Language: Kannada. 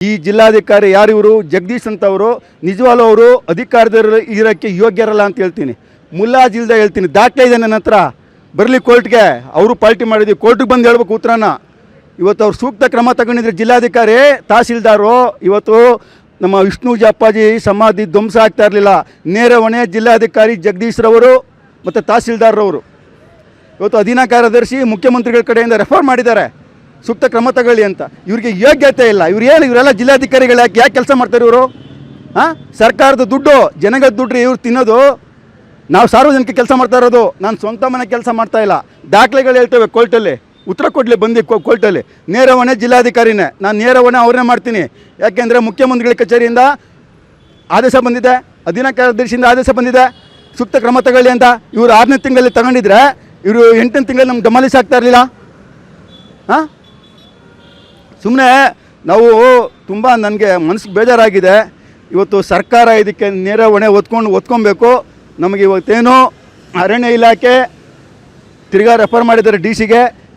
ಈ ಜಿಲ್ಲಾಧಿಕಾರಿ ಯಾರು ಇವರು ಜಗದೀಶ್ ಅಂತವರು ನಿಜವಾಗ್ಲೂ ಅವರು ಅಧಿಕಾರದಲ್ಲಿ ಇರೋಕ್ಕೆ ಯೋಗ್ಯರಲ್ಲ ಅಂತ ಹೇಳ್ತೀನಿ. ಮುಲಾಜಿಲ್ದೆ ಹೇಳ್ತೀನಿ. ದಾಖಲೆ ಇದೆ ನನ್ನ ಹತ್ರ. ಬರಲಿ ಕೋರ್ಟ್ಗೆ. ಅವರು ಪಾರ್ಟಿ ಮಾಡಿದ್ವಿ, ಕೋರ್ಟಿಗೆ ಬಂದು ಹೇಳ್ಬೇಕು ಉತ್ತರನ. ಇವತ್ತು ಅವ್ರು ಸೂಕ್ತ ಕ್ರಮ ತಗೊಂಡಿದ್ರೆ ಜಿಲ್ಲಾಧಿಕಾರಿ ತಹಸೀಲ್ದಾರು ಇವತ್ತು ನಮ್ಮ ವಿಷ್ಣುಜಿ ಅಪ್ಪಾಜಿ ಸಮಾಧಿ ಧ್ವಂಸ ಆಗ್ತಾ ಇರಲಿಲ್ಲ. ನೇರ ಹೊಣೆ ಜಿಲ್ಲಾಧಿಕಾರಿ ಜಗದೀಶ್ರವರು ಮತ್ತು ತಹಸೀಲ್ದಾರ್ರವರು. ಇವತ್ತು ಅಧೀನ ಕಾರ್ಯದರ್ಶಿ ಮುಖ್ಯಮಂತ್ರಿಗಳ ಕಡೆಯಿಂದ ರೆಫರ್ ಮಾಡಿದ್ದಾರೆ ಸೂಕ್ತ ಕ್ರಮ ತಗೊಳ್ಳಿ ಅಂತ. ಇವ್ರಿಗೆ ಯೋಗ್ಯತೆ ಇಲ್ಲ. ಇವರೆಲ್ಲ ಜಿಲ್ಲಾಧಿಕಾರಿಗಳು ಯಾಕೆ ಕೆಲಸ ಮಾಡ್ತಾರೆ ಇವರು? ಸರ್ಕಾರದ ದುಡ್ಡು, ಜನಗಳ ದುಡ್ಡು ಇವ್ರು ತಿನ್ನೋದು. ನಾವು ಸಾರ್ವಜನಿಕ ಕೆಲಸ ಮಾಡ್ತಾ ಇರೋದು. ನಾನು ಸ್ವಂತ ಮನೆ ಕೆಲಸ ಮಾಡ್ತಾ ಇಲ್ಲ. ದಾಖಲೆಗಳು ಹೇಳ್ತೇವೆ ಕೋರ್ಟಲ್ಲಿ, ಉತ್ತರ ಕೊಡಲಿ ಬಂದು ಕೋರ್ಟಲ್ಲಿ. ನೇರ ಹೊಣೆ ಜಿಲ್ಲಾಧಿಕಾರಿನೇ. ನಾನು ನೇರ ಹೊಣೆ ಅವ್ರನ್ನೇ ಮಾಡ್ತೀನಿ. ಯಾಕೆಂದರೆ ಮುಖ್ಯಮಂತ್ರಿಗಳ ಕಚೇರಿಯಿಂದ ಆದೇಶ ಬಂದಿದೆ, ಅಧೀನ ಕಾರ್ಯದರ್ಶಿಯಿಂದ ಆದೇಶ ಬಂದಿದೆ ಸೂಕ್ತ ಕ್ರಮ ತಗೊಳ್ಳಿ ಅಂತ. ಇವರು 6ನೇ ತಿಂಗಳಲ್ಲಿ ತಗೊಂಡಿದ್ರೆ ಇವರು 8ನೇ ತಿಂಗಳಲ್ಲಿ ನಮ್ಗೆ ಡೆಮಾಲಿಷ್ ಆಗ್ತಾ ಇರಲಿಲ್ಲ. ಸುಮ್ಮನೆ ನಾವು ತುಂಬ ನನಗೆ ಮನಸ್ಸಿಗೆ ಬೇಜಾರಾಗಿದೆ. ಇವತ್ತು ಸರ್ಕಾರ ಇದಕ್ಕೆ ನೇರ ಹೊಣೆ ಒತ್ಕೊಬೇಕು. ನಮಗೆ ಇವತ್ತೇನು ಅರಣ್ಯ ಇಲಾಖೆ ತಿರ್ಗಾ ರೆಫರ್ ಮಾಡಿದ್ದಾರೆ DC ಗೆ.